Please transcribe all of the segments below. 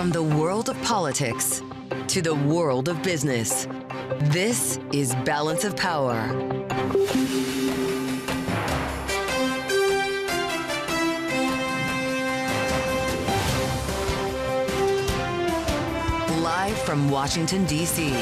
From the world of politics to the world of business, this is Balance of Power. Live from Washington, D.C.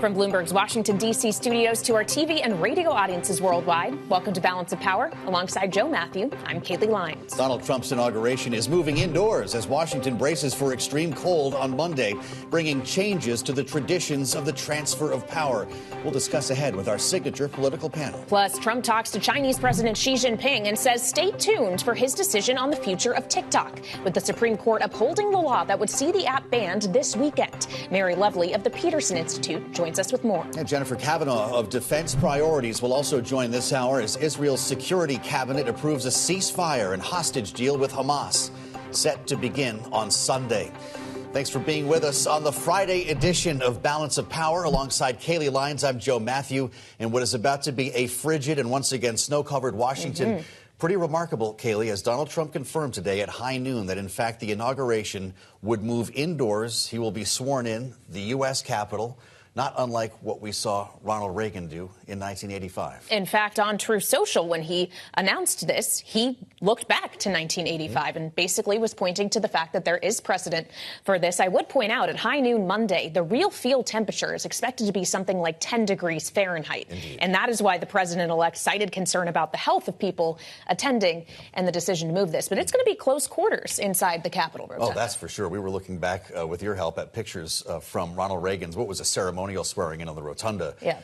From Bloomberg's Washington, D.C. studios to our TV and radio audiences worldwide, welcome to Balance of Power. Alongside Joe Matthew, I'm Kaylee Lyons. Donald Trump's inauguration is moving indoors as Washington braces for extreme cold on Monday, bringing changes to the traditions of the transfer of power. We'll discuss ahead with our signature political panel. Plus, Trump talks to Chinese President Xi Jinping and says stay tuned for his decision on the future of TikTok, with the Supreme Court upholding the law that would see the app banned this weekend. Mary Lovely of the Peterson Institute joins us with more. And Jennifer Kavanagh of Defense Priorities will also join this hour as Israel's security cabinet approves a ceasefire and hostage deal with Hamas, set to begin on Sunday. Thanks for being with us on the Friday edition of Balance of Power. Alongside Kaylee Lyons, I'm Joe Matthew. And what is about to be a frigid and once again snow-covered Washington. Pretty remarkable, Kaylee, as Donald Trump confirmed today at high noon that, in fact, the inauguration would move indoors. He will be sworn in the U.S. Capitol, not unlike what we saw Ronald Reagan do in 1985. In fact, on Truth Social, when he announced this, he looked back to 1985 and basically was pointing to the fact that there is precedent for this. I would point out at high noon Monday, the real field temperature is expected to be something like 10 degrees Fahrenheit. Indeed. And that is why the president-elect cited concern about the health of people attending and the decision to move this. But it's going to be close quarters inside the Capitol. Oh, that's for sure. We were looking back with your help at pictures from Ronald Reagan's, what was a ceremonial swearing in on the rotunda. Yeah.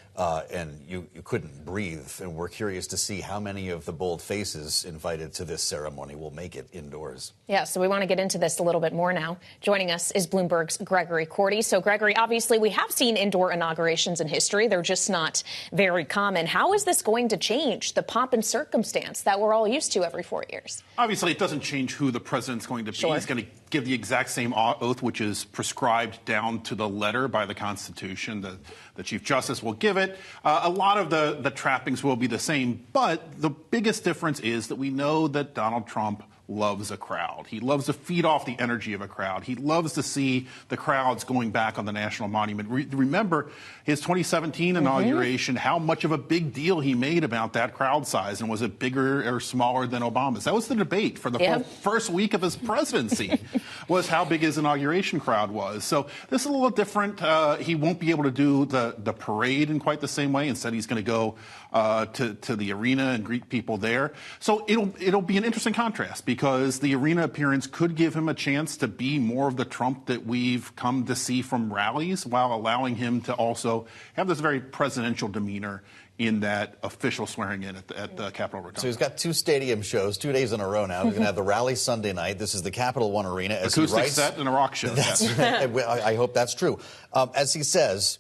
And you couldn't breathe. And we're curious to see how many of the bold faces invited to this ceremony will make it indoors. Yeah, so we want to get into this a little bit more now. Joining us is Bloomberg's Gregory Korte. So, Gregory, obviously we have seen indoor inaugurations in history. They're just not very common. How is this going to change the pomp and circumstance that we're all used to every 4 years? Obviously, it doesn't change who the president's going to be. Sure. He's going to give the exact same oath, which is prescribed down to the letter by the Constitution. The Chief Justice will give it. A lot of the trappings will be the same, but the biggest difference is that we know that Donald Trump loves a crowd. He loves to feed off the energy of a crowd. He loves to see the crowds going back on the national monument. Remember his 2017 inauguration, how much of a big deal he made about that crowd size, and was it bigger or smaller than Obama's? That was the debate for the first week of his presidency, was how big his inauguration crowd was. So this is a little different. He won't be able to do the parade in quite the same way. Instead, he's going to go to the arena and greet people there. So it'll be an interesting contrast, because the arena appearance could give him a chance to be more of the Trump that we've come to see from rallies, while allowing him to also have this very presidential demeanor in that official swearing in at the Capitol Rotunda. So he's got two stadium shows 2 days in a row now. He's going to have the rally Sunday night. This is the Capital One Arena. As acoustic he writes, set and a rock show. I hope that's true. As he says,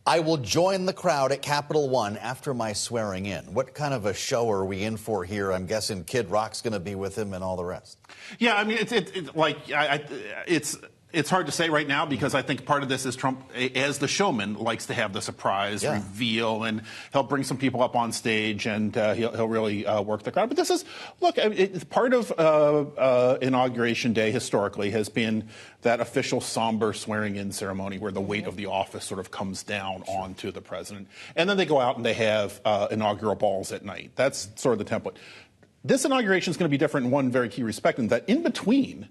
I will join the crowd at Capital One after my swearing in. What kind of a show are we in for here? I'm guessing Kid Rock's going to be with him and all the rest. Yeah, I mean, it's hard to say right now, because I think part of this is Trump, as the showman, likes to have the surprise reveal, and he'll bring some people up on stage, and he'll really work the crowd. But this is, look, it's part of Inauguration Day historically has been that official somber swearing-in ceremony where the weight of the office sort of comes down onto the president. And then they go out and they have inaugural balls at night. That's sort of the template. This inauguration is going to be different in one very key respect, in that in between,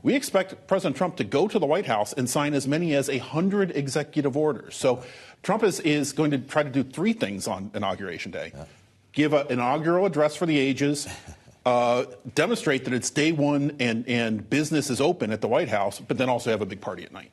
we expect President Trump to go to the White House and sign as many as 100 executive orders. So Trump is going to try to do three things on Inauguration Day. Give an inaugural address for the ages, demonstrate that it's day one and business is open at the White House, but then also have a big party at night.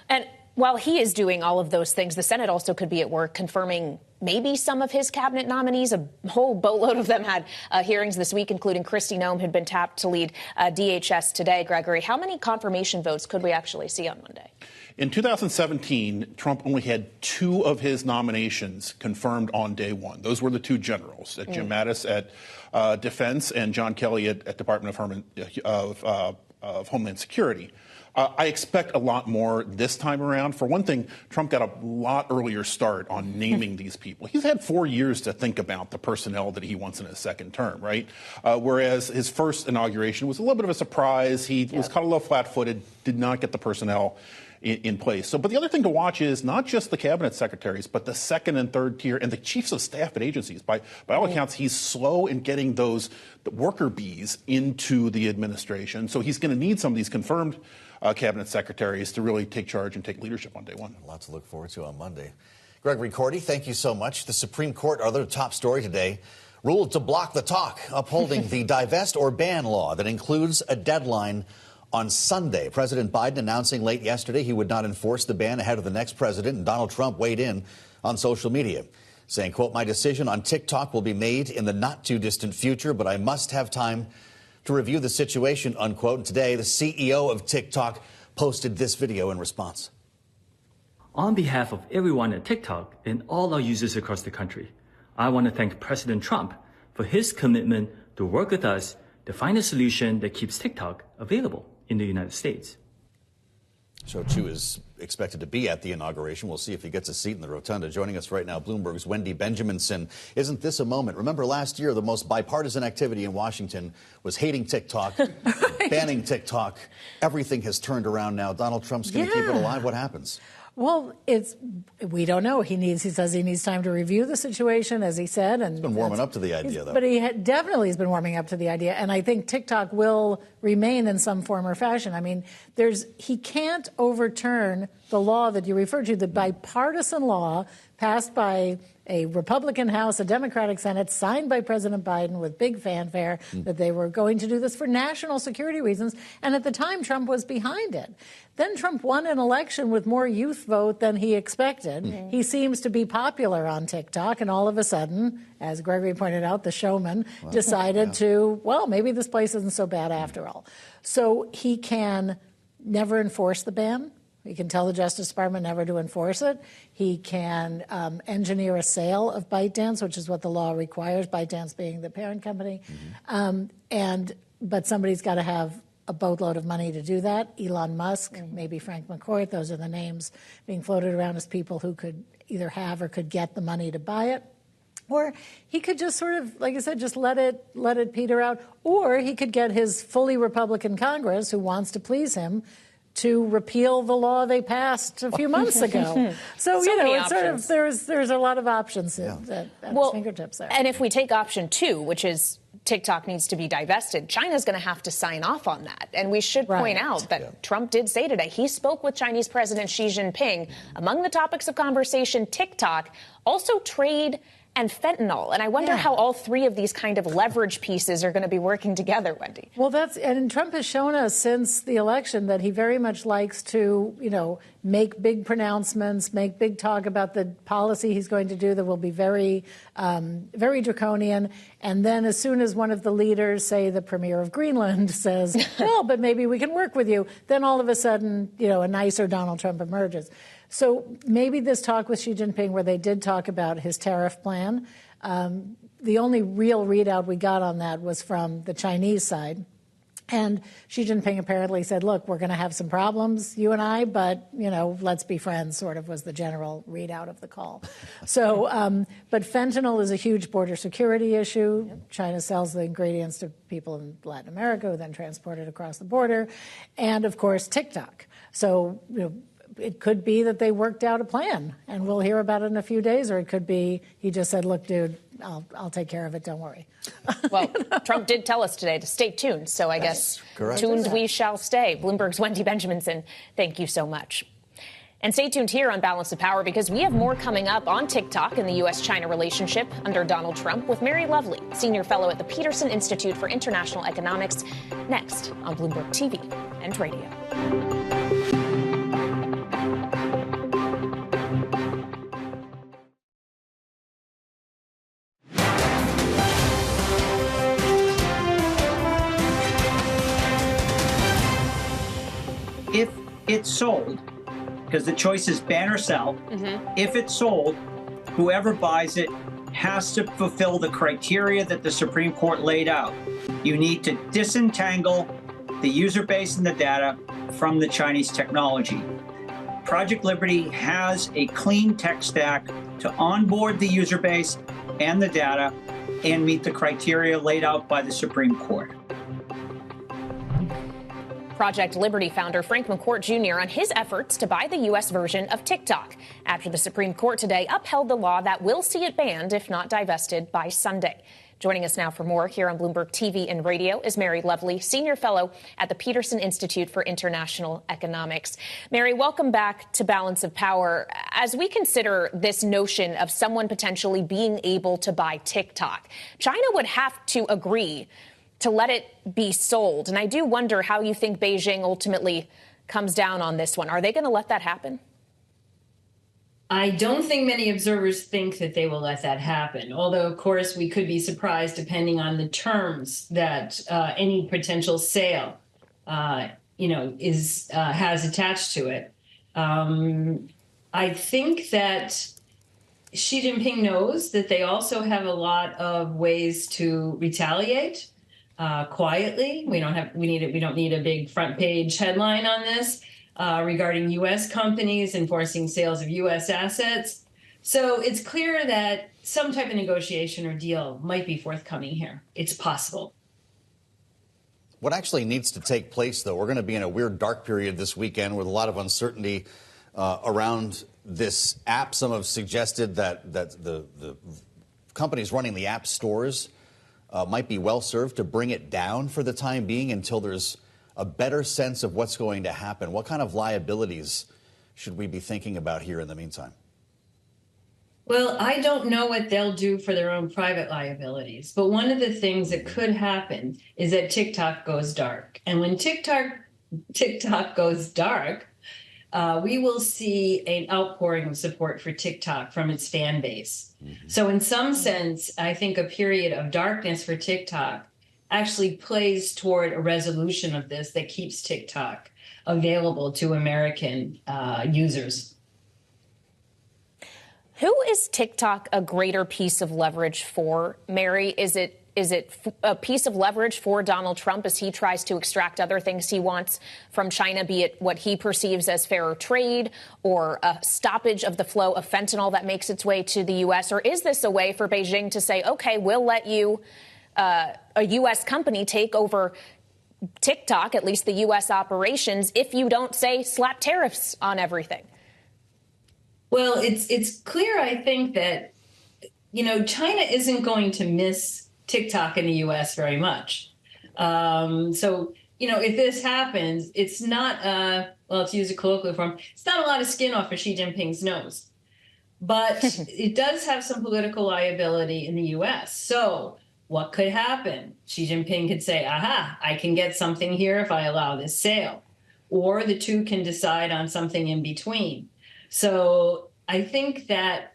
And while he is doing all of those things, the Senate also could be at work confirming maybe some of his cabinet nominees. A whole boatload of them had hearings this week, including Kristi Noem, who'd been tapped to lead DHS today. Gregory, how many confirmation votes could we actually see on Monday? In 2017, Trump only had 2 of his nominations confirmed on day one. Those were the 2 generals, Jim Mattis at Defense and John Kelly at Department of Homeland Security. I expect a lot more this time around. For one thing, Trump got a lot earlier start on naming these people. He's had 4 years to think about the personnel that he wants in his second term, right? Whereas his first inauguration was a little bit of a surprise. He was caught a little flat-footed, did not get the personnel in place. But the other thing to watch is not just the cabinet secretaries, but the second and third tier and the chiefs of staff at agencies. By all accounts, he's slow in getting the worker bees into the administration. So he's going to need some of these confirmed cabinet secretaries to really take charge and take leadership on day one. A lot to look forward to on Monday. Gregory, Korte, thank you so much. The Supreme Court, our other top story today, ruled to block the talk, upholding the divest or ban law that includes a deadline on Sunday. President Biden announcing late yesterday he would not enforce the ban ahead of the next president, and Donald Trump weighed in on social media, saying, quote, "My decision on TikTok will be made in the not too distant future, but I must have time to review the situation," unquote. And today, the CEO of TikTok posted this video in response. On behalf of everyone at TikTok and all our users across the country, I want to thank President Trump for his commitment to work with us to find a solution that keeps TikTok available in the United States. So Chu is expected to be at the inauguration. We'll see if he gets a seat in the rotunda. Joining us right now, Bloomberg's Wendy Benjaminson. Isn't this a moment? Remember last year, the most bipartisan activity in Washington was hating TikTok, banning TikTok. Everything has turned around now. Donald Trump's going to keep it alive. What happens? Well, we don't know. He says he needs time to review the situation, as he said. And he's been warming up to the idea, though. But he definitely has been warming up to the idea. And I think TikTok will remain in some form or fashion. I mean, he can't overturn the law that you referred to, the bipartisan law passed by a Republican House, a Democratic Senate, signed by President Biden with big fanfare that they were going to do this for national security reasons. And at the time, Trump was behind it. Then Trump won an election with more youth vote than he expected. He seems to be popular on TikTok. And all of a sudden, as Gregory pointed out, the showman decided to, well, maybe this place isn't so bad after all. So he can never enforce the ban. He can tell the Justice Department never to enforce it. He can engineer a sale of ByteDance, which is what the law requires, ByteDance being the parent company. But somebody's got to have a boatload of money to do that. Elon Musk, maybe Frank McCourt, those are the names being floated around as people who could either have or could get the money to buy it. Or he could just sort of, like I said, just let it peter out. Or he could get his fully Republican Congress, who wants to please him, to repeal the law they passed a few months ago. So you know, it's sort of, there's a lot of options at his fingertips there. And if we take option 2, which is TikTok needs to be divested, China's going to have to sign off on that. And we should point out that Trump did say today, he spoke with Chinese President Xi Jinping. Among the topics of conversation, TikTok, also trade and fentanyl. And I wonder how all three of these kind of leverage pieces are going to be working together, Wendy. Well, and Trump has shown us since the election that he very much likes to, you know, make big pronouncements, make big talk about the policy he's going to do that will be very, very draconian. And then as soon as one of the leaders, say the premier of Greenland, says, well, but maybe we can work with you, then all of a sudden, you know, a nicer Donald Trump emerges. So maybe this talk with Xi Jinping, where they did talk about his tariff plan, the only real readout we got on that was from the Chinese side. And Xi Jinping apparently said, look, we're going to have some problems, you and I, but, you know, let's be friends, sort of was the general readout of the call. So, but fentanyl is a huge border security issue. China sells the ingredients to people in Latin America who then transport it across the border. And, of course, TikTok. So, you know, it could be that they worked out a plan, and we'll hear about it in a few days, or it could be he just said, look, dude, I'll take care of it, don't worry. Well, Trump did tell us today to stay tuned, so I guess tuned we shall stay. Bloomberg's Wendy Benjaminson, thank you so much. And stay tuned here on Balance of Power, because we have more coming up on TikTok and the U.S.-China relationship under Donald Trump with Mary Lovely, Senior Fellow at the Peterson Institute for International Economics, next on Bloomberg TV and Radio. If it's sold, because the choice is ban or sell, if it's sold, whoever buys it has to fulfill the criteria that the Supreme Court laid out. You need to disentangle the user base and the data. from the Chinese technology. Project Liberty has a clean tech stack to onboard the user base and the data and meet the criteria laid out by the Supreme Court. Project Liberty founder Frank McCourt Jr. on his efforts to buy the U.S. version of TikTok after the Supreme Court today upheld the law that will see it banned if not divested by Sunday. Joining us now for more here on Bloomberg TV and radio is Mary Lovely, Senior Fellow at the Peterson Institute for International Economics. Mary, welcome back to Balance of Power. As we consider this notion of someone potentially being able to buy TikTok, China would have to agree to let it be sold. And I do wonder how you think Beijing ultimately comes down on this one. Are they going to let that happen? I don't think many observers think that they will let that happen. Although, of course, we could be surprised depending on the terms that any potential sale, has attached to it. I think that Xi Jinping knows that they also have a lot of ways to retaliate. Quietly. We don't need a big front page headline on this regarding U.S. companies enforcing sales of U.S. assets. So it's clear that some type of negotiation or deal might be forthcoming here. It's possible. What actually needs to take place, though? We're going to be in a weird dark period this weekend with a lot of uncertainty around this app. Some have suggested that the companies running the app stores might be well served to bring it down for the time being until there's a better sense of what's going to happen. What kind of liabilities should we be thinking about here in the meantime? Well, I don't know what they'll do for their own private liabilities, but one of the things that could happen is that TikTok goes dark. And when TikTok goes dark, we will see an outpouring of support for TikTok from its fan base. Mm-hmm. So in some sense, I think a period of darkness for TikTok actually plays toward a resolution of this that keeps TikTok available to American users. Who is TikTok a greater piece of leverage for, Mary? Is it a piece of leverage for Donald Trump as he tries to extract other things he wants from China, be it what he perceives as fairer trade or a stoppage of the flow of fentanyl that makes its way to the U.S.? Or is this a way for Beijing to say, OK, we'll let you, a U.S. company, take over TikTok, at least the U.S. operations, if you don't, say, slap tariffs on everything? Well, it's clear, I think, that, China isn't going to miss TikTok in the U.S. very much. So, if this happens, it's not, to use a colloquial form, it's not a lot of skin off of Xi Jinping's nose. But it does have some political liability in the U.S. So what could happen? Xi Jinping could say, aha, I can get something here if I allow this sale. Or the two can decide on something in between. So I think that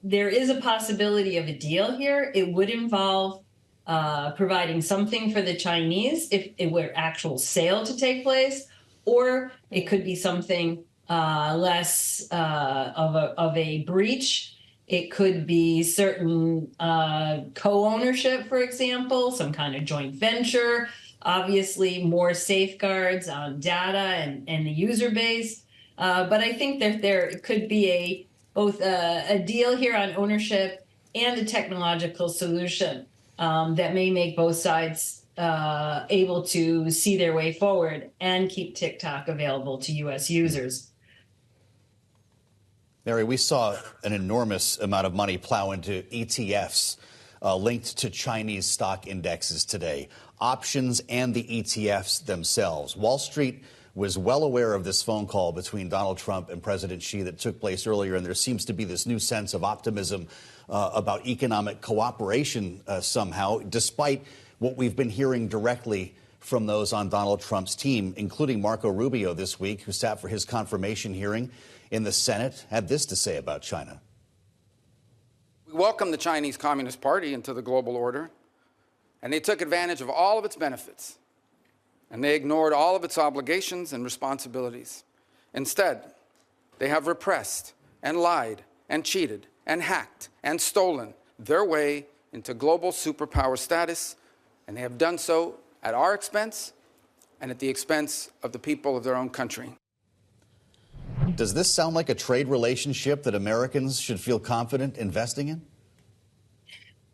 there is a possibility of a deal here. It would involve providing something for the Chinese if it were actual sale to take place, or it could be something less of a breach. It could be certain co-ownership, for example, some kind of joint venture, obviously more safeguards on data and the user base. But I think that there could be both a deal here on ownership and a technological solution that may make both sides able to see their way forward and keep TikTok available to U.S. users. Mary, we saw an enormous amount of money plow into ETFs linked to Chinese stock indexes today, options and the ETFs themselves. Wall Street was well aware of this phone call between Donald Trump and President Xi that took place earlier, and there seems to be this new sense of optimism about economic cooperation somehow, despite what we've been hearing directly from those on Donald Trump's team, including Marco Rubio this week, who sat for his confirmation hearing in the Senate, had this to say about China. We welcome the Chinese Communist Party into the global order, and they took advantage of all of its benefits, and they ignored all of its obligations and responsibilities. Instead, they have repressed and lied and cheated and hacked and stolen their way into global superpower status, and they have done so at our expense and at the expense of the people of their own country. Does this sound like a trade relationship that Americans should feel confident investing in?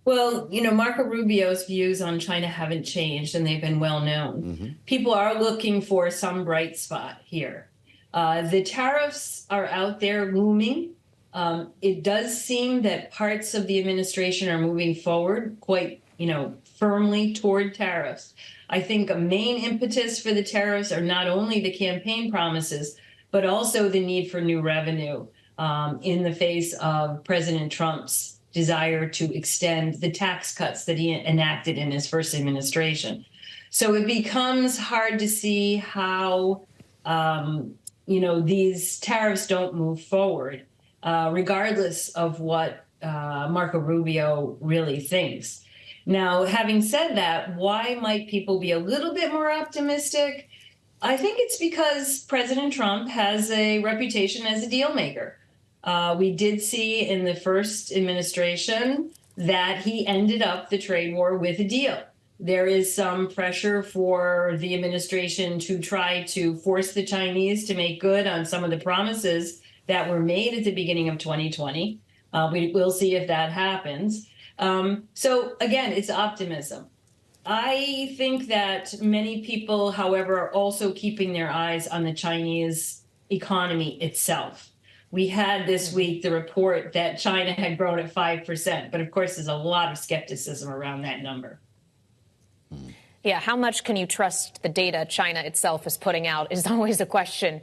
Well, Marco Rubio's views on China haven't changed, and they've been well known. People are looking for some bright spot here. The tariffs are out there looming. It does seem that parts of the administration are moving forward quite, firmly toward tariffs. I think a main impetus for the tariffs are not only the campaign promises, but also the need for new revenue in the face of President Trump's desire to extend the tax cuts that he enacted in his first administration. So it becomes hard to see how, these tariffs don't move forward, regardless of what Marco Rubio really thinks. Now, having said that, why might people be a little bit more optimistic? I think it's because President Trump has a reputation as a deal maker. We did see in the first administration that he ended up the trade war with a deal. There is some pressure for the administration to try to force the Chinese to make good on some of the promises that were made at the beginning of 2020. We'll see if that happens. So again, it's optimism. I think that many people, however, are also keeping their eyes on the Chinese economy itself. We had this week the report that China had grown at 5%, but of course there's a lot of skepticism around that number. Yeah, how much can you trust the data China itself is putting out is always a question,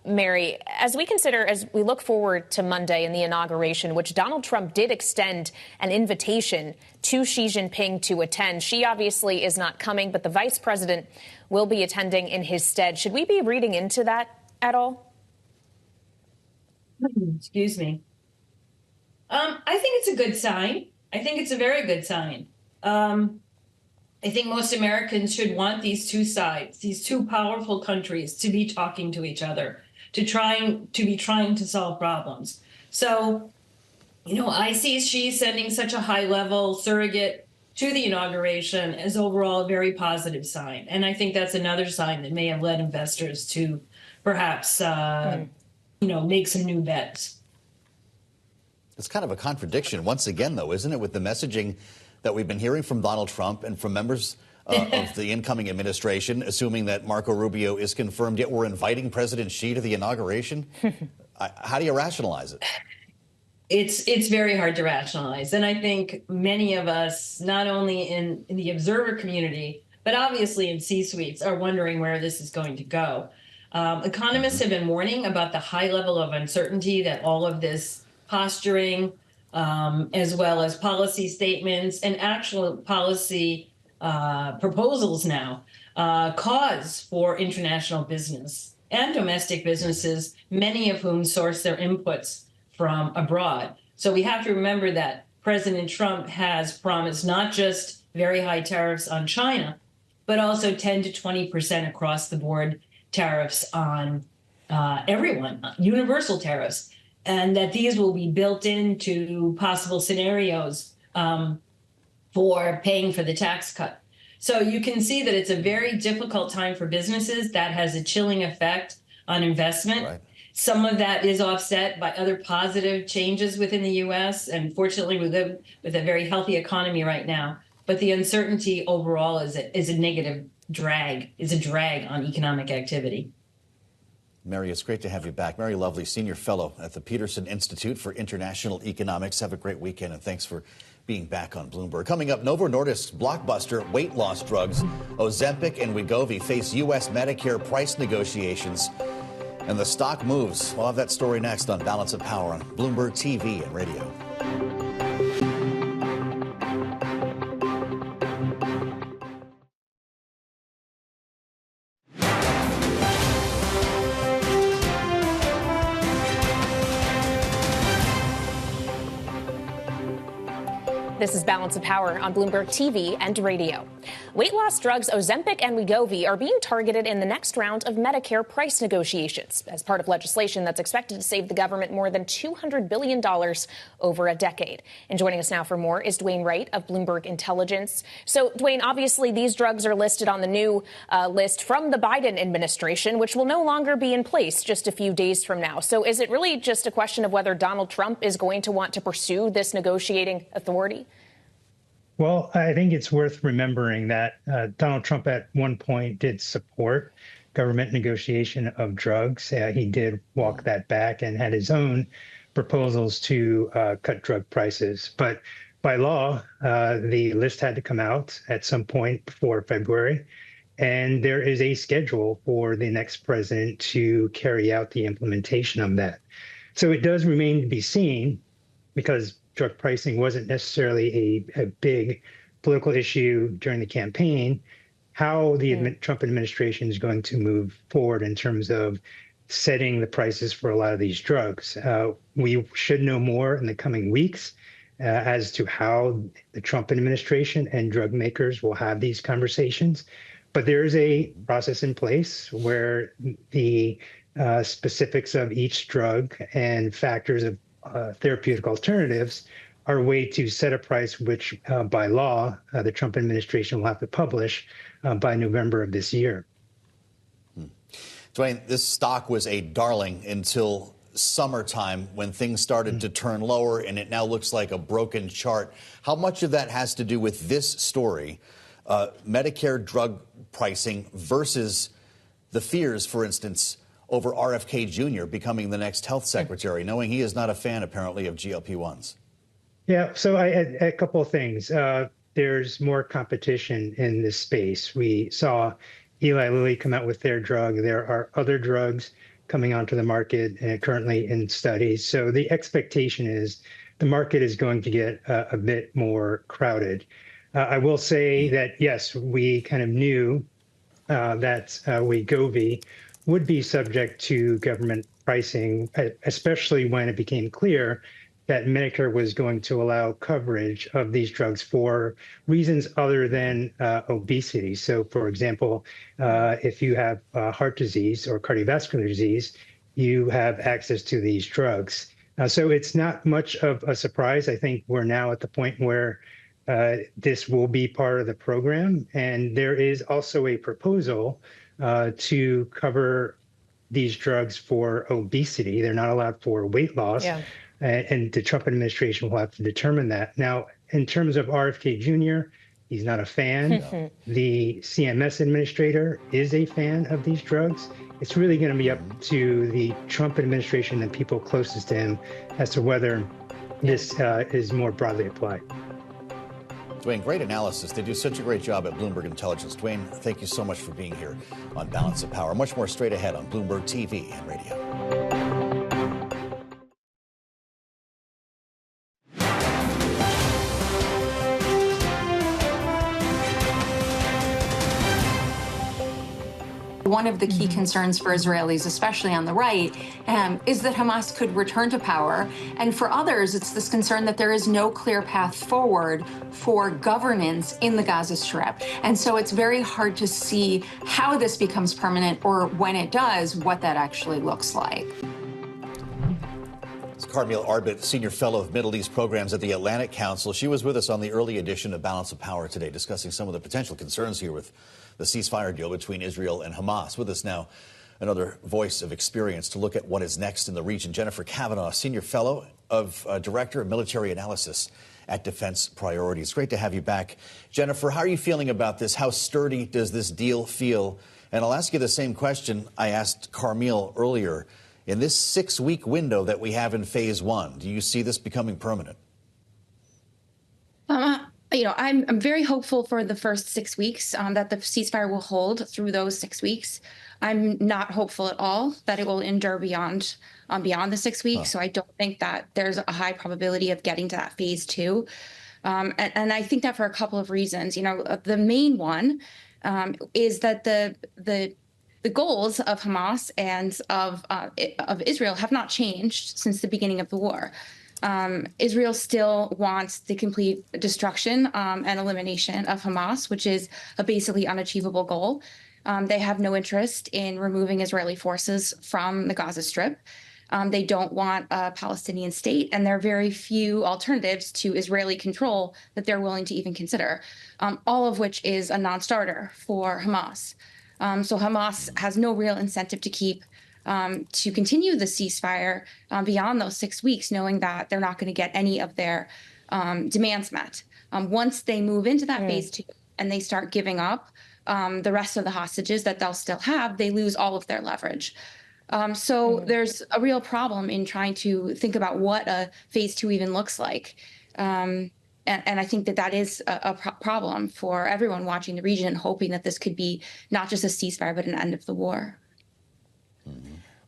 Mary. As we look forward to Monday in the inauguration, which Donald Trump did extend an invitation to Xi Jinping to attend. Xi obviously is not coming, but the vice president will be attending in his stead. Should we be reading into that at all? Excuse me. I think it's a good sign. I think it's a very good sign. I think most Americans should want these two sides, these two powerful countries, to be talking to each other, to be trying to solve problems. So, I see Xi sending such a high-level surrogate to the inauguration as overall a very positive sign. And I think that's another sign that may have led investors to perhaps, make some new bets. It's kind of a contradiction once again, though, isn't it, with the messaging that we've been hearing from Donald Trump and from members of the incoming administration, assuming that Marco Rubio is confirmed, yet we're inviting President Xi to the inauguration? How do you rationalize it? It's very hard to rationalize. And I think many of us, not only in the observer community, but obviously in C-suites, are wondering where this is going to go. Economists have been warning about the high level of uncertainty that all of this posturing, as well as policy statements and actual policy proposals now, cause for international business and domestic businesses, many of whom source their inputs from abroad. So we have to remember that President Trump has promised not just very high tariffs on China, but also 10 to 20% across the board tariffs on everyone, universal tariffs. And that these will be built into possible scenarios for paying for the tax cut. So you can see that it's a very difficult time for businesses. That has a chilling effect on investment. Right. Some of that is offset by other positive changes within the U.S. And fortunately, we live with a very healthy economy right now. But the uncertainty overall is a negative drag, is a drag on economic activity. Mary, it's great to have you back. Mary Lovely, Senior Fellow at the Peterson Institute for International Economics. Have a great weekend, and thanks for being back on Bloomberg. Coming up, Novo Nordisk's blockbuster weight loss drugs, Ozempic and Wegovy, face U.S. Medicare price negotiations, and the stock moves. We'll have that story next on Balance of Power on Bloomberg TV and radio. This is Balance of Power on Bloomberg TV and radio. Weight loss drugs Ozempic and Wegovy are being targeted in the next round of Medicare price negotiations as part of legislation that's expected to save the government more than $200 billion over a decade. And joining us now for more is Duane Wright of Bloomberg Intelligence. So, Duane, obviously these drugs are listed on the new list from the Biden administration, which will no longer be in place just a few days from now. So is it really just a question of whether Donald Trump is going to want to pursue this negotiating authority? Well, I think it's worth remembering that Donald Trump at one point did support government negotiation of drugs. He did walk that back and had his own proposals to cut drug prices. But by law, the list had to come out at some point before February. And there is a schedule for the next president to carry out the implementation of that. So it does remain to be seen, because drug pricing wasn't necessarily a big political issue during the campaign, how the Trump administration is going to move forward in terms of setting the prices for a lot of these drugs. We should know more in the coming weeks as to how the Trump administration and drug makers will have these conversations. But there is a process in place where the specifics of each drug and factors of therapeutic alternatives are a way to set a price which, by law, the Trump administration will have to publish by November of this year. Duane, this stock was a darling until summertime when things started to turn lower, and it now looks like a broken chart. How much of that has to do with this story, Medicare drug pricing versus the fears, for instance, over RFK Jr. becoming the next health secretary, knowing he is not a fan, apparently, of GLP-1s? Yeah, so a couple of things. There's more competition in this space. We saw Eli Lilly come out with their drug. There are other drugs coming onto the market and currently in studies. So the expectation is the market is going to get a bit more crowded. I will say that, yes, we kind of knew that Wegovy would be subject to government pricing, especially when it became clear that Medicare was going to allow coverage of these drugs for reasons other than obesity. So, for example, if you have heart disease or cardiovascular disease, you have access to these drugs. So it's not much of a surprise. I think we're now at the point where this will be part of the program. And there is also a proposal to cover these drugs for obesity. They're not allowed for weight loss. Yeah. And the Trump administration will have to determine that. Now, in terms of RFK Jr., he's not a fan. The CMS administrator is a fan of these drugs. It's really going to be up to the Trump administration and people closest to him as to whether this is more broadly applied. Duane, great analysis. They do such a great job at Bloomberg Intelligence. Duane, thank you so much for being here on Balance of Power. Much more straight ahead on Bloomberg TV and radio. One of the key concerns for Israelis, especially on the right, is that Hamas could return to power. And for others, it's this concern that there is no clear path forward for governance in the Gaza Strip. And so it's very hard to see how this becomes permanent, or when it does, what that actually looks like. It's Carmel Arbit, Senior Fellow of Middle East Programs at the Atlantic Council. She was with us on the early edition of Balance of Power today, discussing some of the potential concerns here with the ceasefire deal between Israel and Hamas. With us now, another voice of experience to look at what is next in the region, Jennifer Kavanagh, Senior Fellow of Director of Military Analysis at Defense Priorities. Great to have you back. Jennifer, how are you feeling about this? How sturdy does this deal feel? And I'll ask you the same question I asked Carmel earlier. In this 6-week window that we have in phase one, do you see this becoming permanent? I'm very hopeful for the first 6 weeks that the ceasefire will hold through those 6 weeks. I'm not hopeful at all that it will endure beyond the 6 weeks. So I don't think that there's a high probability of getting to that phase two. And I think that for a couple of reasons. The main one is that the goals of Hamas and of Israel have not changed since the beginning of the war. Israel still wants the complete destruction and elimination of Hamas, which is a basically unachievable goal. They have no interest in removing Israeli forces from the Gaza Strip. They don't want a Palestinian state, and there are very few alternatives to Israeli control that they're willing to even consider, all of which is a non-starter for Hamas. So Hamas has no real incentive to continue the ceasefire beyond those 6 weeks, knowing that they're not going to get any of their demands met. Once they move into that phase 2 and they start giving up the rest of the hostages that they'll still have, they lose all of their leverage. So there's a real problem in trying to think about what a phase 2 even looks like. And I think that is a problem for everyone watching the region, hoping that this could be not just a ceasefire, but an end of the war.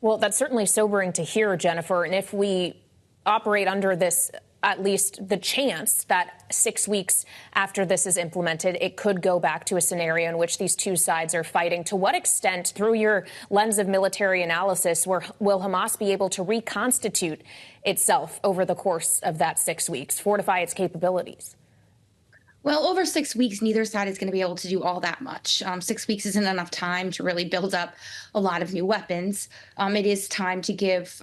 Well, that's certainly sobering to hear, Jennifer. And if we operate under this, at least the chance that 6 weeks after this is implemented, it could go back to a scenario in which these two sides are fighting. To what extent, through your lens of military analysis, will Hamas be able to reconstitute itself over the course of that 6 weeks, fortify its capabilities? Well, over 6 weeks, neither side is going to be able to do all that much. 6 weeks isn't enough time to really build up a lot of new weapons. It is time to give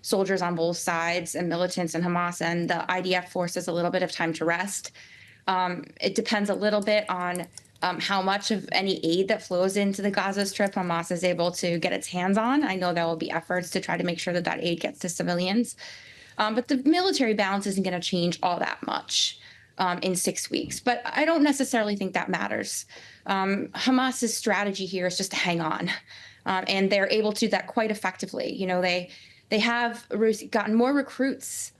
soldiers on both sides and militants and Hamas and the IDF forces a little bit of time to rest. It depends a little bit on how much of any aid that flows into the Gaza Strip Hamas is able to get its hands on. I know there will be efforts to try to make sure that aid gets to civilians. But the military balance isn't going to change all that much in 6 weeks. But I don't necessarily think that matters. Hamas's strategy here is just to hang on. And they're able to do that quite effectively. You know, they have gotten more recruits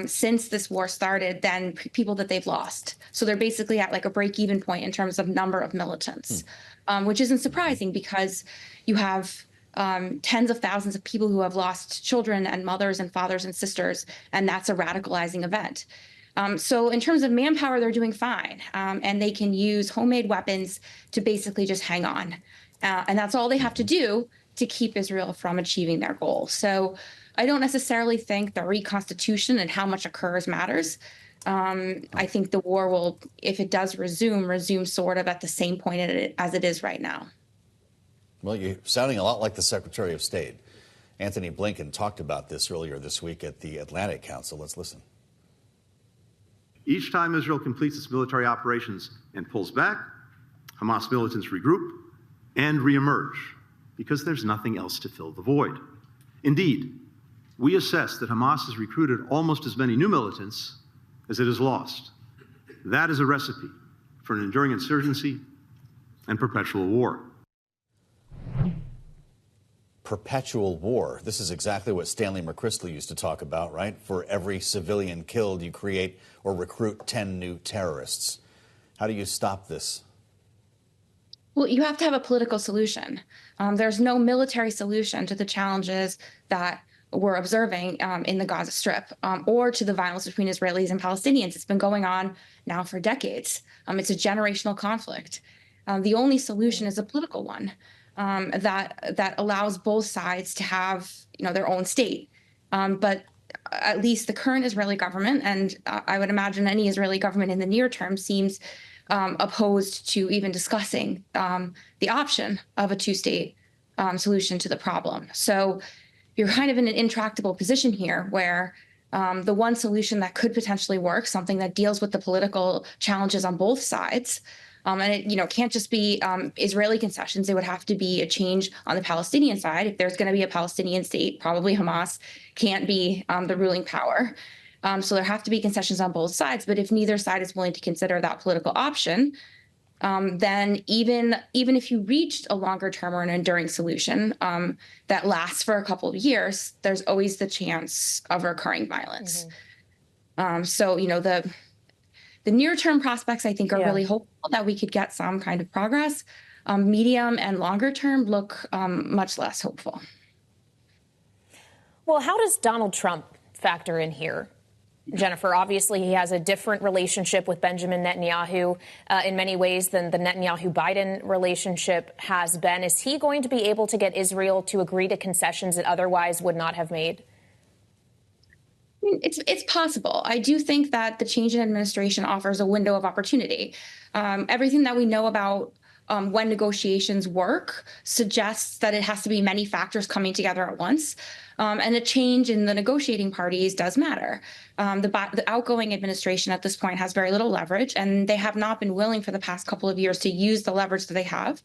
since this war started than people that they've lost. So they're basically at like a break-even point in terms of number of militants, which isn't surprising because you have tens of thousands of people who have lost children and mothers and fathers and sisters, and that's a radicalizing event. So in terms of manpower, they're doing fine, and they can use homemade weapons to basically just hang on. And that's all they have to do to keep Israel from achieving their goal. So I don't necessarily think the reconstitution and how much occurs matters. I think the war will, if it does resume sort of at the same point as it is right now. Well, you're sounding a lot like the Secretary of State. Antony Blinken talked about this earlier this week at the Atlantic Council. Let's listen. Each time Israel completes its military operations and pulls back, Hamas militants regroup and reemerge because there's nothing else to fill the void. Indeed, we assess that Hamas has recruited almost as many new militants as it has lost. That is a recipe for an enduring insurgency and perpetual war. Perpetual war. This is exactly what Stanley McChrystal used to talk about, right? For every civilian killed, you create or recruit 10 new terrorists. How do you stop this? Well, you have to have a political solution. There's no military solution to the challenges that we're observing in the Gaza Strip or to the violence between Israelis and Palestinians. It's been going on now for decades. It's a generational conflict. The only solution is a political one. That allows both sides to have, their own state. But at least the current Israeli government, and I would imagine any Israeli government in the near term, seems opposed to even discussing the option of a two-state solution to the problem. So you're kind of in an intractable position here where the one solution that could potentially work, something that deals with the political challenges on both sides, and it can't just be Israeli concessions. It would have to be a change on the Palestinian side. If there's going to be a Palestinian state, probably Hamas can't be the ruling power. So there have to be concessions on both sides. But if neither side is willing to consider that political option, then even if you reached a longer term or an enduring solution that lasts for a couple of years, there's always the chance of recurring violence. So, the near-term prospects, I think, are really hopeful that we could get some kind of progress. Medium and longer term look much less hopeful. Well, how does Donald Trump factor in here, Jennifer? Obviously, he has a different relationship with Benjamin Netanyahu in many ways than the Netanyahu-Biden relationship has been. Is he going to be able to get Israel to agree to concessions it otherwise would not have made? It's possible. I do think that the change in administration offers a window of opportunity. Everything that we know about when negotiations work suggests that it has to be many factors coming together at once. And a change in the negotiating parties does matter. The outgoing administration at this point has very little leverage, and they have not been willing for the past couple of years to use the leverage that they have.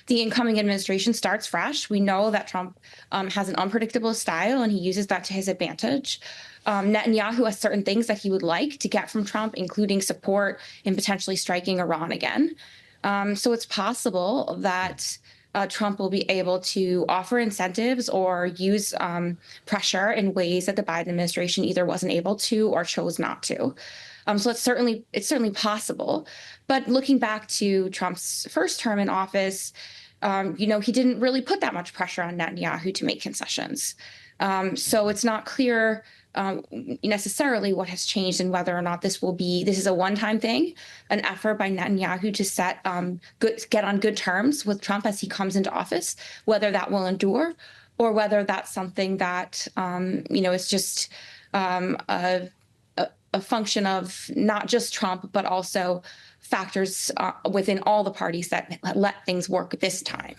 The incoming administration starts fresh. We know that Trump has an unpredictable style, and he uses that to his advantage. Netanyahu has certain things that he would like to get from Trump, including support in potentially striking Iran again. So it's possible that Trump will be able to offer incentives or use pressure in ways that the Biden administration either wasn't able to or chose not to. So it's certainly possible. But looking back to Trump's first term in office, he didn't really put that much pressure on Netanyahu to make concessions. So it's not clear necessarily what has changed and whether or not this is a one-time thing, an effort by Netanyahu to get on good terms with Trump as he comes into office, whether that will endure or whether that's something that, is just a function of not just Trump, but also factors within all the parties that let things work this time.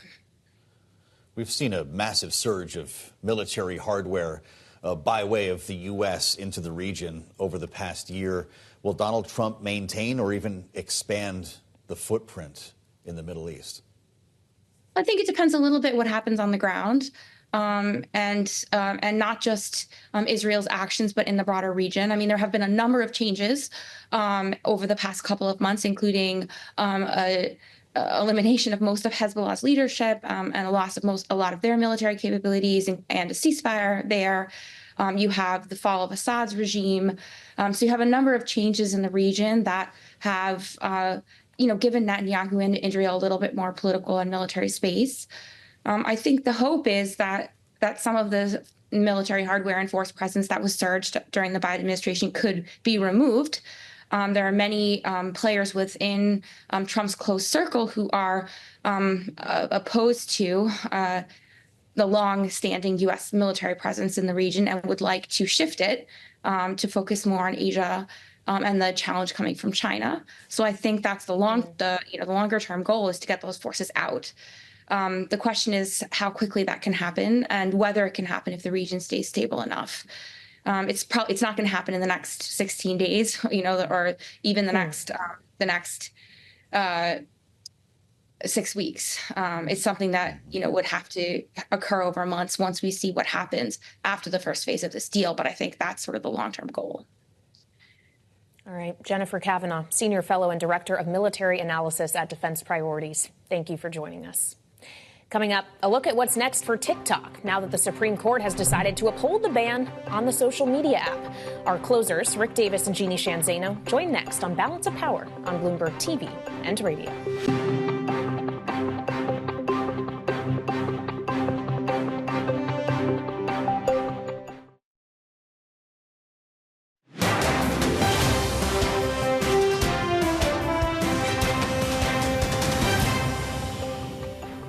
We've seen a massive surge of military hardware by way of the U.S. into the region over the past year. Will Donald Trump maintain or even expand the footprint in the Middle East? I think it depends a little bit what happens on the ground. And not just Israel's actions, but in the broader region. I mean, there have been a number of changes over the past couple of months, including elimination of most of Hezbollah's leadership and a loss of a lot of their military capabilities and a ceasefire there. You have the fall of Assad's regime. So you have a number of changes in the region that have, given Netanyahu and Israel a little bit more political and military space. I think the hope is that some of the military hardware and force presence that was surged during the Biden administration could be removed. There are many players within Trump's close circle who are opposed to the long-standing U.S. military presence in the region and would like to shift it to focus more on Asia and the challenge coming from China. So I think that's the longer-term goal is to get those forces out. The question is how quickly that can happen and whether it can happen if the region stays stable enough. It's not going to happen in the next 16 days, or even the next 6 weeks. It's something that, would have to occur over months once we see what happens after the first phase of this deal. But I think that's sort of the long-term goal. All right. Jennifer Kavanagh, Senior Fellow and Director of Military Analysis at Defense Priorities. Thank you for joining us. Coming up, a look at what's next for TikTok now that the Supreme Court has decided to uphold the ban on the social media app. Our closers, Rick Davis and Jeannie Shanzano, join next on Balance of Power on Bloomberg TV and radio.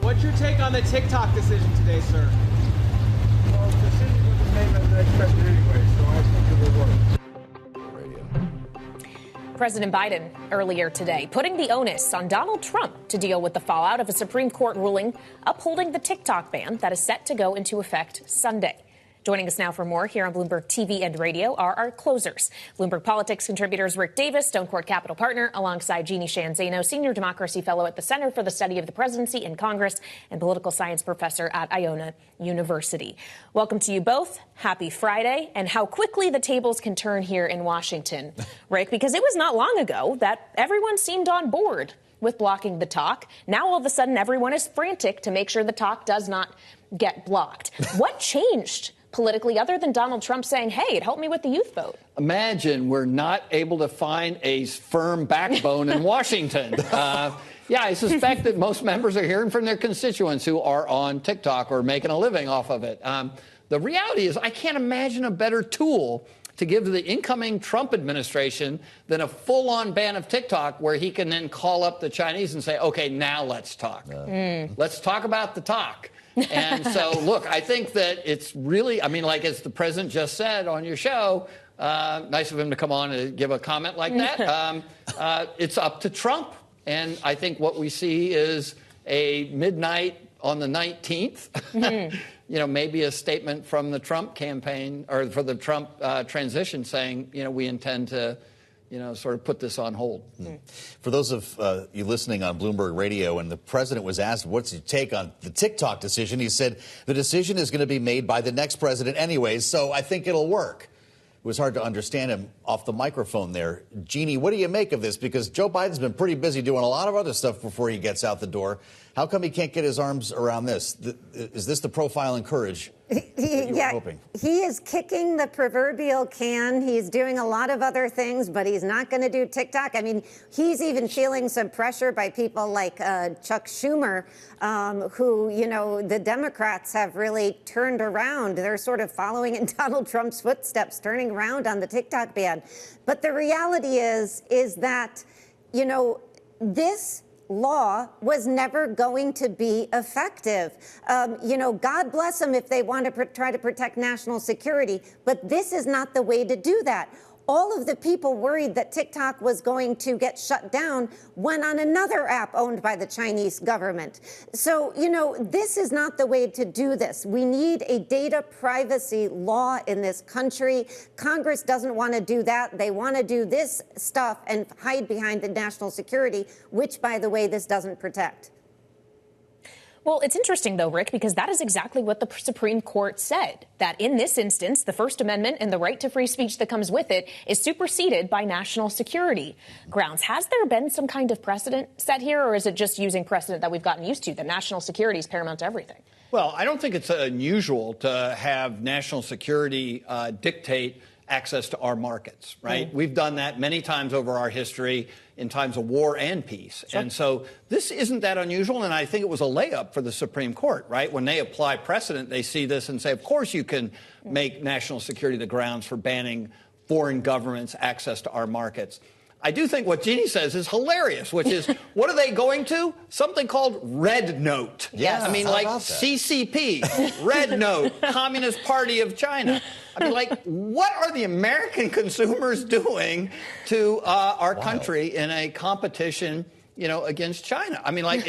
What's your take on the TikTok decision today, sir? Well, the decision wasn't made as expected anyway, so I think it will work. President Biden earlier today putting the onus on Donald Trump to deal with the fallout of a Supreme Court ruling upholding the TikTok ban that is set to go into effect Sunday. Joining us now for more here on Bloomberg TV and radio are our closers. Bloomberg Politics contributors Rick Davis, Stone Court Capital Partner, alongside Jeannie Shanzano, Senior Democracy Fellow at the Center for the Study of the Presidency and Congress and Political Science Professor at Iona University. Welcome to you both. Happy Friday. And how quickly the tables can turn here in Washington, Rick, because it was not long ago that everyone seemed on board with blocking the talk. Now, all of a sudden, everyone is frantic to make sure the talk does not get blocked. What changed politically, other than Donald Trump saying, hey, it helped me with the youth vote? Imagine we're not able to find a firm backbone in Washington. Yeah, I suspect that most members are hearing from their constituents who are on TikTok or making a living off of it. The reality is I can't imagine a better tool to give the incoming Trump administration than a full-on ban of TikTok where he can then call up the Chinese and say, OK, now let's talk. Let's talk about the talk. And so, look, I think that it's really, I mean, like as the president just said on your show, Nice of him to come on and give a comment like that. It's up to Trump. And I think what we see is a midnight on the 19th, maybe a statement from the Trump campaign or for the Trump transition saying, we intend to, sort of put this on hold. For those of you listening on Bloomberg Radio, and the president was asked what's your take on the TikTok decision, he said the decision is going to be made by the next president anyways, so I think it'll work. It was hard to understand him off the microphone there. Jeannie, what do you make of this? Because Joe Biden's been pretty busy doing a lot of other stuff before he gets out the door. How come he can't get his arms around this? Is this the profile and courage that you were hoping? He is kicking the proverbial can. He's doing a lot of other things, but he's not going to do TikTok. I mean, he's even feeling some pressure by people like Chuck Schumer, who, the Democrats have really turned around. They're sort of following in Donald Trump's footsteps, turning around on the TikTok ban. But the reality is that, this law was never going to be effective. God bless them if they want to try to protect national security, but this is not the way to do that. All of the people worried that TikTok was going to get shut down went on another app owned by the Chinese government. So, this is not the way to do this. We need a data privacy law in this country. Congress doesn't want to do that. They want to do this stuff and hide behind the national security, which, by the way, this doesn't protect. Well, it's interesting, though, Rick, because that is exactly what the Supreme Court said, that in this instance, the First Amendment and the right to free speech that comes with it is superseded by national security grounds. Has there been some kind of precedent set here, or is it just using precedent that we've gotten used to, that national security is paramount to everything? Well, I don't think it's unusual to have national security dictate access to our markets, right? We've done that many times over our history in times of war and peace. Sure. And so this isn't that unusual, and I think it was a layup for the Supreme Court, right? When they apply precedent, they see this and say, of course you can make national security the grounds for banning foreign governments' access to our markets. I do think what Jeannie says is hilarious, which is, what are they going to? Something called Red Note. Yes. I mean, like CCP, Red Note, Communist Party of China. I mean, like, what are the American consumers doing to our country in a competition, against China? I mean, like,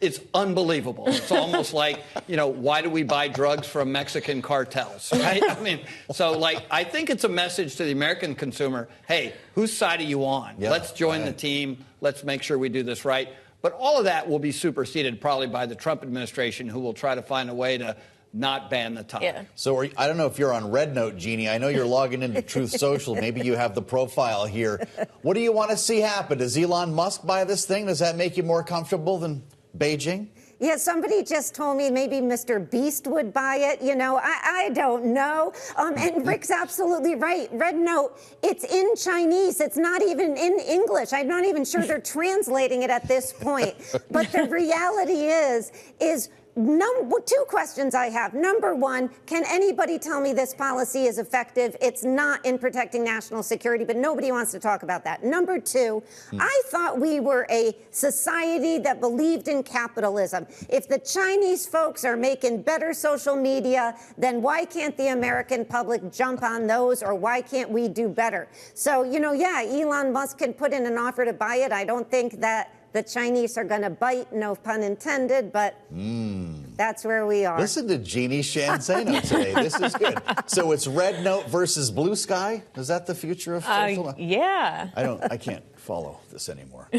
it's unbelievable. It's almost like, why do we buy drugs from Mexican cartels, right? I mean, so, like, I think it's a message to the American consumer, hey, whose side are you on? Yeah, let's join the team. Let's make sure we do this right. But all of that will be superseded probably by the Trump administration, who will try to find a way to not ban the top. Yeah. So I don't know if you're on Red Note, Jeannie. I know you're logging into Truth Social. Maybe you have the profile here. What do you want to see happen? Does Elon Musk buy this thing? Does that make you more comfortable than Beijing? Yeah, somebody just told me maybe Mr. Beast would buy it. I don't know. And Rick's absolutely right. Red Note, it's in Chinese. It's not even in English. I'm not even sure they're translating it at this point. But the reality is two questions I have. Number one, can anybody tell me this policy is effective? It's not in protecting national security, but nobody wants to talk about that. Number two, I thought we were a society that believed in capitalism. If the Chinese folks are making better social media, then why can't the American public jump on those, or why can't we do better? So, Elon Musk can put in an offer to buy it. I don't think that the Chinese are going to bite, no pun intended, but that's where we are. Listen to Jeannie Shanzano today. This is good. So it's Red Note versus Blue Sky? Is that the future of social? Yeah. I can't follow this anymore.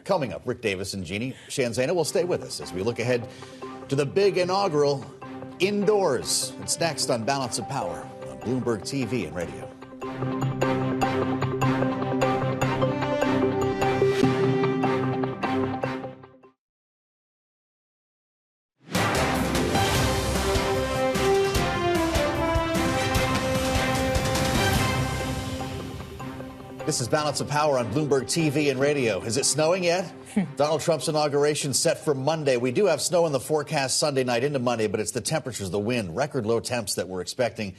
Coming up, Rick Davis and Jeannie Shanzano will stay with us as we look ahead to the big inaugural indoors. It's next on Balance of Power on Bloomberg TV and radio. This is Balance of Power on Bloomberg TV and radio. Is it snowing yet? Donald Trump's inauguration set for Monday. We do have snow in the forecast Sunday night into Monday, but it's the temperatures, the wind, record low temps that we're expecting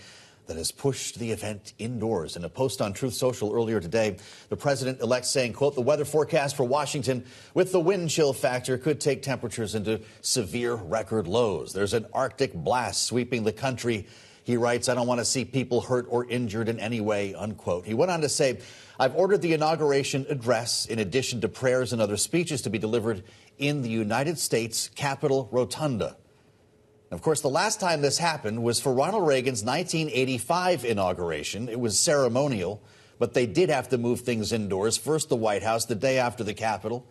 that has pushed the event indoors. In a post on Truth Social earlier today, the president-elect saying, quote, the weather forecast for Washington with the wind chill factor could take temperatures into severe record lows. There's an Arctic blast sweeping the country He writes, "I don't want to see people hurt or injured in any way," unquote. He went on to say, "I've ordered the inauguration address, in addition to prayers and other speeches, to be delivered in the United States Capitol Rotunda." Of course, the last time this happened was for Ronald Reagan's 1985 inauguration. It was ceremonial, but they did have to move things indoors. First the White House, the day after the Capitol.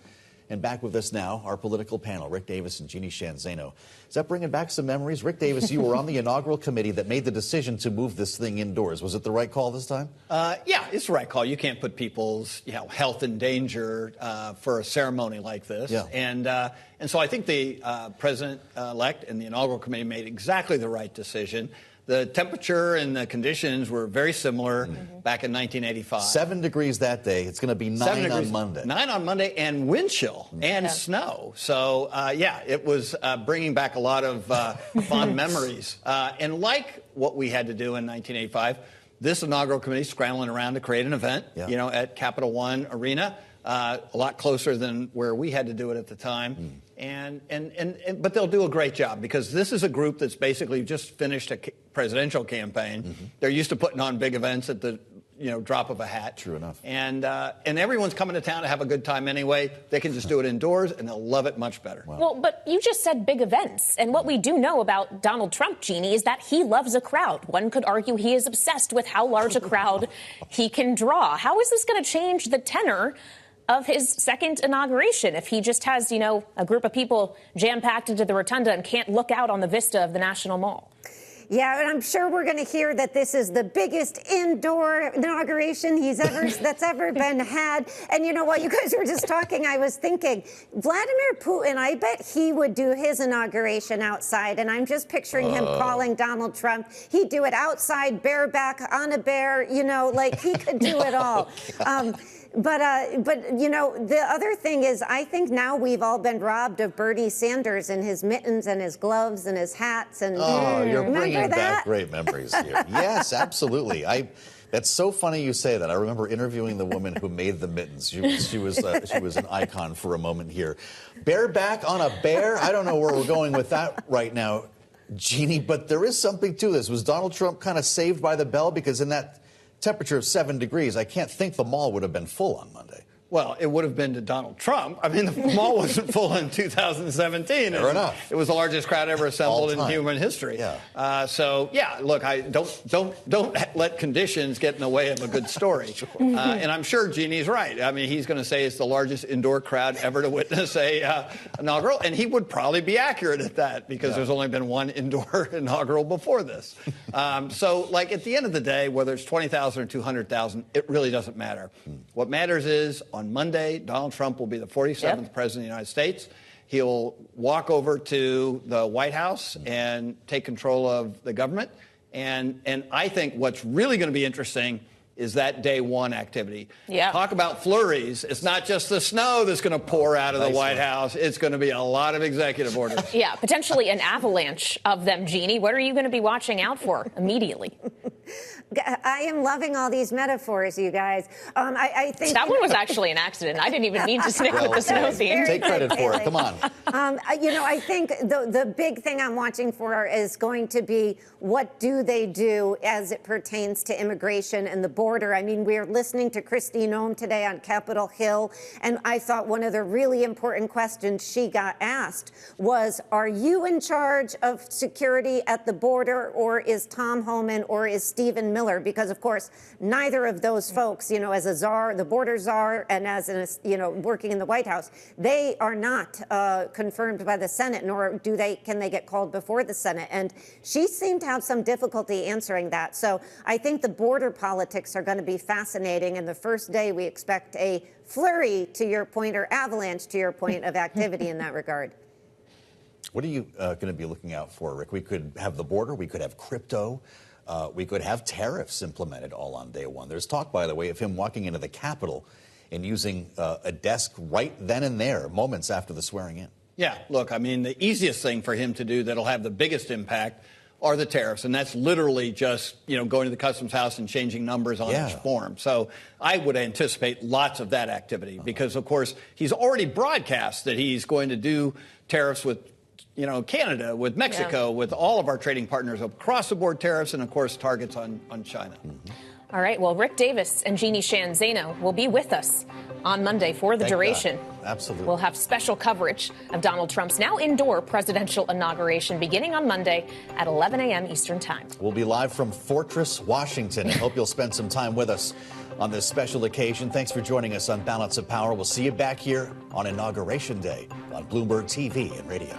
And back with us now, our political panel, Rick Davis and Jeannie Shanzano. Is that bringing back some memories? Rick Davis, you were on the inaugural committee that made the decision to move this thing indoors. Was it the right call this time? Yeah, it's the right call. You can't put people's health in danger for a ceremony like this. Yeah. And so I think the president-elect and the inaugural committee made exactly the right decision. The temperature and the conditions were very similar back in 1985. 7 degrees that day. It's going to be 9 on Monday. 9 on Monday, and wind chill and snow. So, it was bringing back a lot of fond memories. And like what we had to do in 1985, this inaugural committee scrambling around to create an event, at Capital One Arena, a lot closer than where we had to do it at the time. But they'll do a great job, because this is a group that's basically just finished a presidential campaign. They're used to putting on big events at the drop of a hat. True enough. And everyone's coming to town to have a good time anyway. They can just do it indoors, and they'll love it much better. Well, but you just said big events. And what we do know about Donald Trump, Jeannie, is that he loves a crowd. One could argue he is obsessed with how large a crowd he can draw. How is this going to change the tenor of his second inauguration if he just has, a group of people jam-packed into the rotunda and can't look out on the vista of the National Mall? Yeah, and I'm sure we're going to hear that this is the biggest indoor inauguration that's ever been had. And you know what? You guys were just talking. I was thinking, Vladimir Putin, I bet he would do his inauguration outside. And I'm just picturing him calling Donald Trump. He'd do it outside, bareback, on a bear, like he could do it all. But the other thing is, I think now we've all been robbed of Bernie Sanders and his mittens and his gloves and his hats. And you're bringing that? back great memories here. Yes, absolutely. That's so funny you say that. I remember interviewing the woman who made the mittens. She was an icon for a moment here. Bareback on a bear? I don't know where we're going with that right now, Jeannie, but there is something to this. Was Donald Trump kind of saved by the bell? Because in that temperature of 7 degrees, I can't think the mall would have been full on Monday. Well, it would have been to Donald Trump. I mean, the mall wasn't full in 2017. Fair enough. It was the largest crowd ever assembled in human history. Yeah. Look, I don't let conditions get in the way of a good story. And I'm sure Jeannie's right. I mean, he's going to say it's the largest indoor crowd ever to witness a inaugural, and he would probably be accurate at that, because there's only been one indoor inaugural before this. At the end of the day, whether it's 20,000 or 200,000, it really doesn't matter. What matters is, on Monday, Donald Trump will be the 47th president of the United States. He'll walk over to the White House and take control of the government. And I think what's really going to be interesting is that day one activity. Yeah. Talk about flurries. It's not just the snow that's going to pour out of the White House. It's going to be a lot of executive orders. Yeah, potentially an avalanche of them, Jeannie. What are you going to be watching out for immediately? I am loving all these metaphors, you guys. I think that one was actually an accident. I didn't even mean to stick with the snow theme. Take credit for it. Come on. I think the big thing I'm watching for is going to be, what do they do as it pertains to immigration and the border? I mean, we're listening to Kristi Noem today on Capitol Hill, and I thought one of the really important questions she got asked was, are you in charge of security at the border, or is Tom Homan, or is Stephen Miller? Because, of course, neither of those folks, as a czar, the border czar, and as working in the White House, they are not confirmed by the Senate, nor can they get called before the Senate. And she seemed to have some difficulty answering that. So I think the border politics are going to be fascinating. And the first day we expect a flurry, to your point, or avalanche, to your point, of activity in that regard. What are you going to be looking out for, Rick? We could have the border. We could have crypto. We could have tariffs implemented all on day one. There's talk, by the way, of him walking into the Capitol and using a desk right then and there, moments after the swearing in. Yeah, look, I mean, the easiest thing for him to do that'll have the biggest impact are the tariffs. And that's literally just, going to the customs house and changing numbers on each form. So I would anticipate lots of that activity because, of course, he's already broadcast that he's going to do tariffs with Canada, with Mexico, with all of our trading partners, across the board tariffs, and of course targets on China. All right. Well, Rick Davis and Jeannie Shan Zeno will be with us on Monday for the duration. Absolutely. We'll have special coverage of Donald Trump's now indoor presidential inauguration beginning on Monday at 11 a.m. Eastern Time. We'll be live from Fortress, Washington, and hope you'll spend some time with us on this special occasion. Thanks for joining us on Balance of Power. We'll see you back here on Inauguration Day on Bloomberg TV and radio.